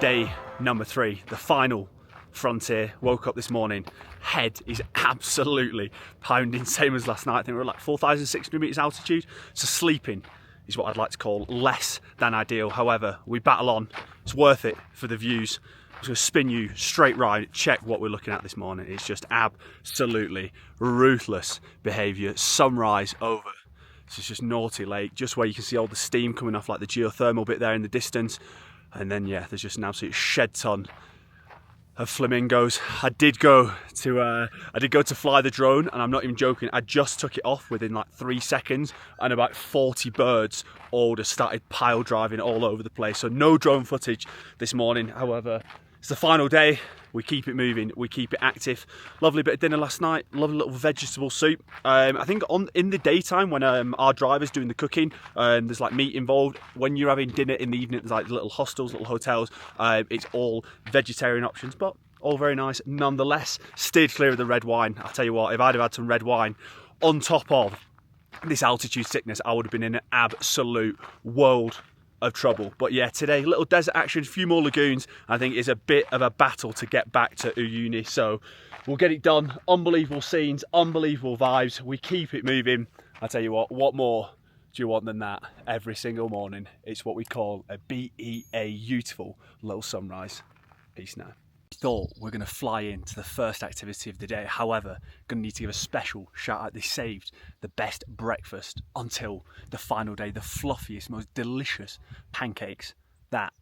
day number 3, the final frontier. Woke up this morning, head is absolutely pounding, same as last night. I think we were like 4,600 meters altitude, so sleeping is what I'd like to call less than ideal. However, we battle on, it's worth it for the views. I'm going to spin you straight right, check what we're looking at this morning. It's just absolutely ruthless behaviour. Sunrise over, it's just Naughty Lake, just where you can see all the steam coming off, like the geothermal bit there in the distance. And then yeah, there's just an absolute shed ton of flamingos. I did go to fly the drone, and I'm not even joking, I just took it off within like 3 seconds, and about 40 birds all just started pile driving all over the place. So no drone footage this morning. However, it's the final day, we keep it moving, we keep it active. Lovely bit of dinner last night, lovely little vegetable soup. I think in the daytime when our driver's doing the cooking, there's like meat involved. When you're having dinner in the evening, there's like little hostels, little hotels, it's all vegetarian options, but all very nice nonetheless. Steered clear of the red wine. I'll tell you what, if I'd have had some red wine on top of this altitude sickness, I would have been in an absolute world of trouble. But yeah, today, little desert action, a few more lagoons. I think it's a bit of a battle to get back to Uyuni, so we'll get it done. Unbelievable scenes, unbelievable vibes. We keep it moving. I tell you what more do you want than that? Every single morning, it's what we call a beautiful little sunrise. Peace now. Thought we're going to fly into the first activity of the day. However, going to need to give a special shout out. They saved the best breakfast until the final day. The fluffiest, most delicious pancakes that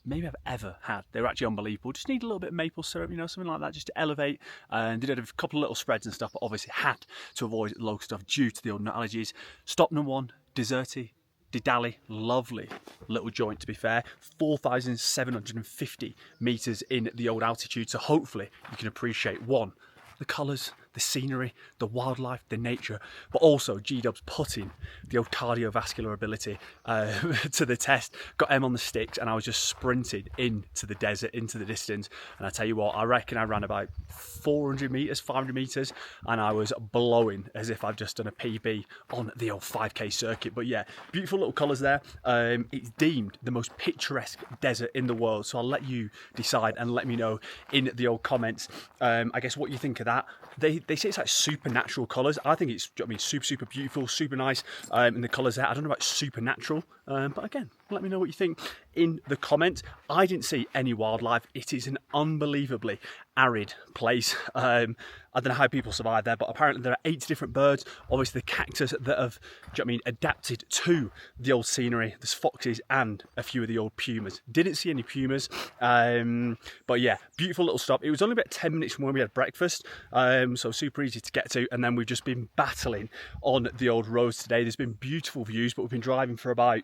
maybe I've ever had. They were actually unbelievable. Just need a little bit of maple syrup, you know, something like that, just to elevate. And did a couple of little spreads and stuff, but obviously had to avoid local stuff due to the old nut allergies. Stop number 1, desserty. Didali, lovely little joint to be fair, 4,750 meters in the old altitude, so hopefully you can appreciate one, the colours, the scenery, the wildlife, the nature, but also G-Dub's putting the old cardiovascular ability to the test. Got M on the sticks, and I was just sprinting into the desert, into the distance. And I tell you what, I reckon I ran about 400 meters, 500 meters, and I was blowing as if I've just done a PB on the old 5K circuit. But yeah, beautiful little colours there. It's deemed the most picturesque desert in the world, so I'll let you decide and let me know in the old comments. I guess what you think of that. They say it's like supernatural colours. I think it's, I mean, super beautiful, super nice. And the colours there, I don't know about supernatural, but again, let me know what you think in the comments. I didn't see any wildlife. It is an unbelievably arid place. I don't know how people survive there, but apparently there are 8 different birds. Obviously the cactus that have, adapted to the old scenery. There's foxes and a few of the old pumas. Didn't see any pumas, but yeah, beautiful little stop. It was only about 10 minutes from when we had breakfast, so super easy to get to. And then we've just been battling on the old roads today. There's been beautiful views, but we've been driving for about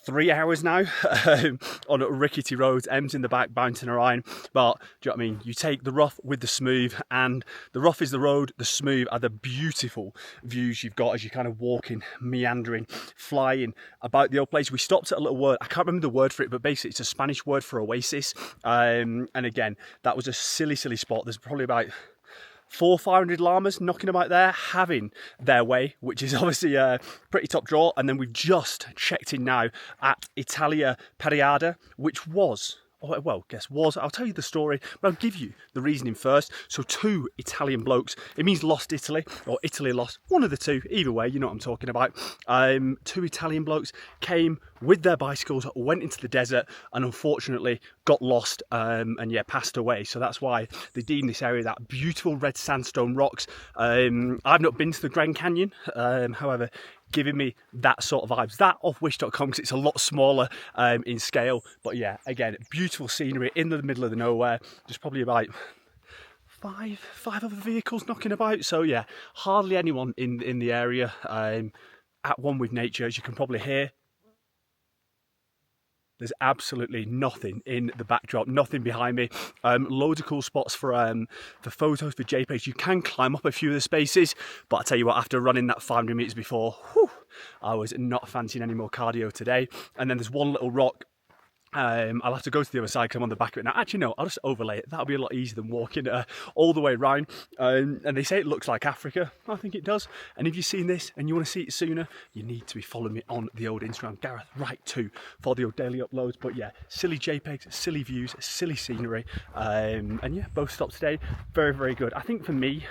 3 hours now on rickety roads. M's in the back bouncing around, but do you know what I mean? You take the rough with the smooth, and the rough is the road, the smooth are the beautiful views you've got as you're kind of walking, meandering, flying about the old place. We stopped at a little word, I can't remember the word for it, but basically it's a Spanish word for oasis. And again, that was a silly spot. There's probably about 400 or 500 llamas knocking about there, having their way, which is obviously a pretty top draw. And then we've just checked in now at Italia Periada, which was, I'll tell you the story, but I'll give you the reasoning first. So 2 Italian blokes, it means lost Italy, or Italy lost, one of the two, either way, you know what I'm talking about. 2 Italian blokes came with their bicycles, went into the desert, and unfortunately got lost, and yeah, passed away. So that's why they deem this area that beautiful red sandstone rocks. I've not been to the Grand Canyon, however, giving me that sort of vibes. That off wish.com, because it's a lot smaller in scale. But yeah, again, beautiful scenery in the middle of the nowhere. There's probably about five other vehicles knocking about. So yeah, hardly anyone in the area. At one with nature, as you can probably hear. There's absolutely nothing in the backdrop, nothing behind me. Loads of cool spots for photos, for JPEGs. You can climb up a few of the spaces, but I tell you what, after running that 500 meters before, I was not fancying any more cardio today. And then there's one little rock I'll have to go to the other side because I'm on the back of it now. Actually, no, I'll just overlay it. That'll be a lot easier than walking all the way around. And they say it looks like Africa. I think it does. And if you've seen this and you want to see it sooner, you need to be following me on the old Instagram, Gareth Wright 2, for the old daily uploads. But yeah, silly JPEGs, silly views, silly scenery. And yeah, both stops today, very, very good. I think for me,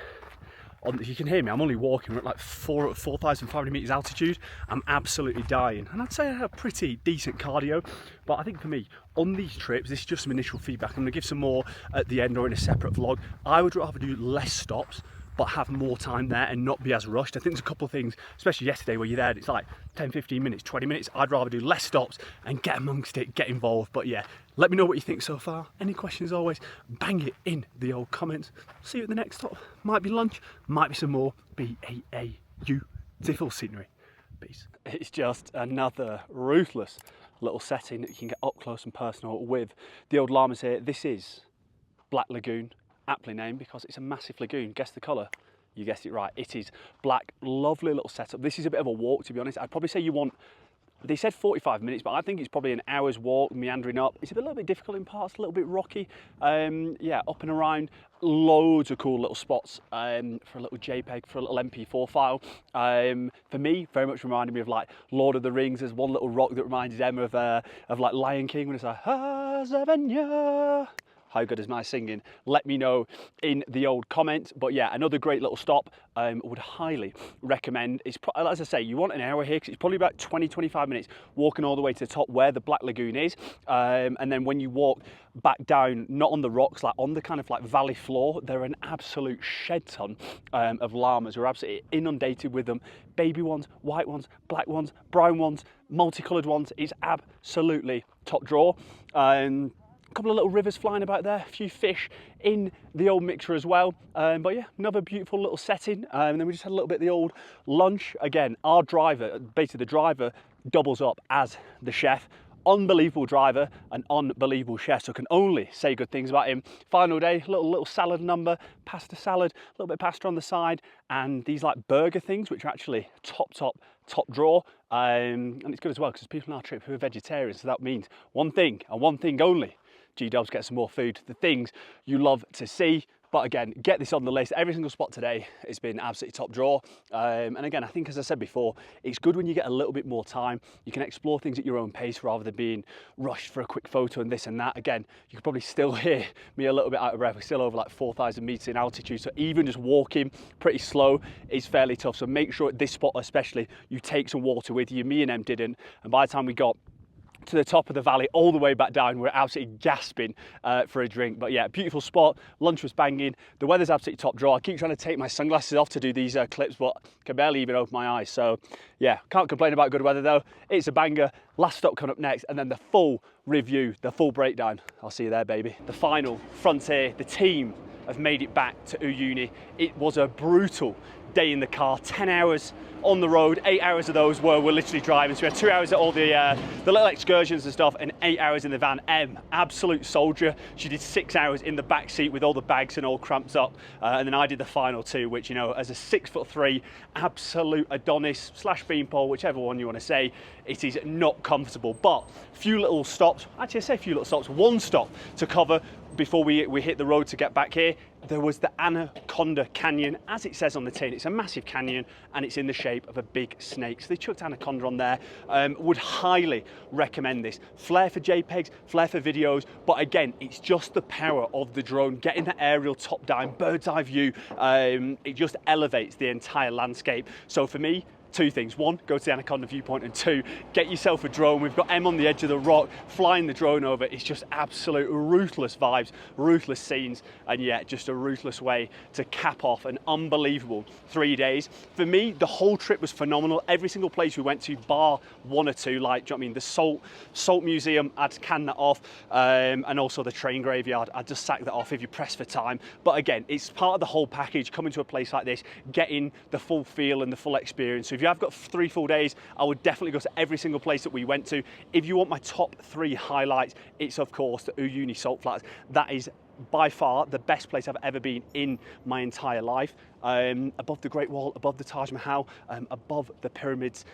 you can hear me, I'm only walking, we're at like 4,500 meters altitude. I'm absolutely dying. And I'd say I have pretty decent cardio. But I think for me, on these trips, this is just some initial feedback. I'm gonna give some more at the end or in a separate vlog. I would rather do less stops, but have more time there and not be as rushed. I think there's a couple of things, especially yesterday where you're there, it's like 10, 15 minutes, 20 minutes. I'd rather do less stops and get amongst it, get involved. But yeah, let me know what you think so far. Any questions always, bang it in the old comments. See you at the next stop. Might be lunch, might be some more beautiful scenery. Peace. It's just another ruthless little setting that you can get up close and personal with the old llamas here. This is Black Lagoon. Aptly named because it's a massive lagoon. Guess the colour? You guessed it right. It is black. Lovely little setup. This is a bit of a walk, to be honest. I'd probably say you want, they said 45 minutes, but I think it's probably an hour's walk, meandering up. It's a little bit difficult in parts, a little bit rocky. Yeah, up and around. Loads of cool little spots for a little JPEG, for a little MP4 file. For me, very much reminded me of like Lord of the Rings. There's one little rock that reminded them of like Lion King when it's like, Savannah. How good is my singing? Let me know in the old comments. But yeah, another great little stop. Would highly recommend. It's, as I say, you want an hour here because it's probably about 20-25 minutes walking all the way to the top where the Black Lagoon is. And then when you walk back down, not on the rocks, like on the kind of like valley floor, there are an absolute shed ton of llamas. We're absolutely inundated with them. Baby ones, white ones, black ones, brown ones, multicoloured ones. It's absolutely top draw. A couple of little rivers flying about there, a few fish in the old mixture as well. But yeah, another beautiful little setting. And then we just had a little bit of the old lunch. Again, our driver, basically the driver, doubles up as the chef. Unbelievable driver, an unbelievable chef, so can only say good things about him. Final day, little salad number, pasta salad, a little bit of pasta on the side, and these like burger things, which are actually top draw. And it's good as well because there's people on our trip who are vegetarians, so that means one thing and one thing only. G-Dubs, get some more food, the things you love to see. But again, get this on the list. Every single spot today has been absolutely top draw. And again, I think, as I said before, it's good when you get a little bit more time. You can explore things at your own pace rather than being rushed for a quick photo and this and that. Again, you can probably still hear me a little bit out of breath. We're still over like 4,000 meters in altitude. So even just walking pretty slow is fairly tough. So make sure at this spot especially, you take some water with you. Me and Em didn't. And by the time we got to the top of the valley all the way back down, we're absolutely gasping for a drink. But yeah, beautiful spot. Lunch was banging. The weather's absolutely top draw. I keep trying to take my sunglasses off to do these clips, but can barely even open my eyes. So yeah, can't complain about good weather though. It's a banger. Last stop coming up next, and then the full review, the full breakdown. I'll see you there, baby. The final frontier. The team have made it back to Uyuni. It was a brutal day in the car, 10 hours on the road. 8 hours of those were literally driving. So we had 2 hours at all the little excursions and stuff, and 8 hours in the van. Em, absolute soldier. She did 6 hours in the back seat with all the bags and all cramped up. And then I did the final 2, which, you know, as a 6'3", absolute Adonis / beanpole, whichever one you want to say, it is not comfortable. But few little stops, actually I say few little stops, one stop to cover before we hit the road to get back here. There was the Anaconda Canyon, as it says on the tin. It's a massive canyon and it's in the shape of a big snake. So they chucked Anaconda on there. Would highly recommend this. Flair for JPEGs, flair for videos, but again, it's just the power of the drone, getting that aerial top down, bird's eye view. It just elevates the entire landscape. So for me, 2 things. 1, go to the Anaconda viewpoint, and 2, get yourself a drone. We've got Em on the edge of the rock, flying the drone over. It's just absolute ruthless vibes, ruthless scenes, and yeah, just a ruthless way to cap off an unbelievable 3 days. For me, the whole trip was phenomenal. Every single place we went to, bar 1 or 2, like, do you know what I mean? The Salt Museum, I'd can that off, and also the train graveyard, I'd just sack that off if you press for time. But again, it's part of the whole package, coming to a place like this, getting the full feel and the full experience. So if you have got 3 full days, I would definitely go to every single place that we went to. If you want my top 3 highlights, it's of course the Uyuni Salt Flats. That is by far the best place I've ever been in my entire life. Above the Great Wall, above the Taj Mahal, above the pyramids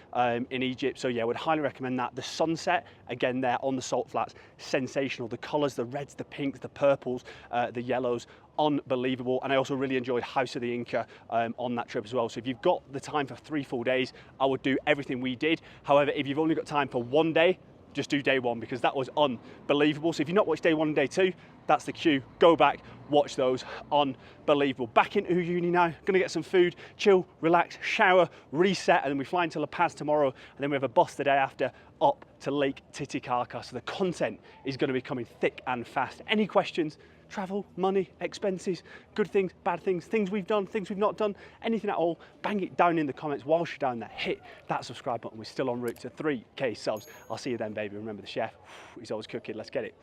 in Egypt. So yeah, I would highly recommend that. The sunset, again there on the Salt Flats, sensational. The colours, the reds, the pinks, the purples, the yellows, unbelievable. And I also really enjoyed House of the Inca on that trip as well. So if you've got the time for 3 full days, I would do everything we did. However, if you've only got time for 1 day, just do day 1, because that was unbelievable. So if you've not watched day 1 and day 2, that's the cue. Go back, watch those. Unbelievable. Back in Uyuni now, gonna get some food, chill, relax, shower, reset, and then we fly into La Paz tomorrow, and then we have a bus the day after up to Lake Titicaca. So the content is gonna be coming thick and fast. Any questions? Travel, money, expenses, good things, bad things, things we've done, things we've not done, anything at all, bang it down in the comments whilst you're down there. Hit that subscribe button. We're still en route to 3K subs. I'll see you then, baby. Remember, the chef, he's always cooking. Let's get it.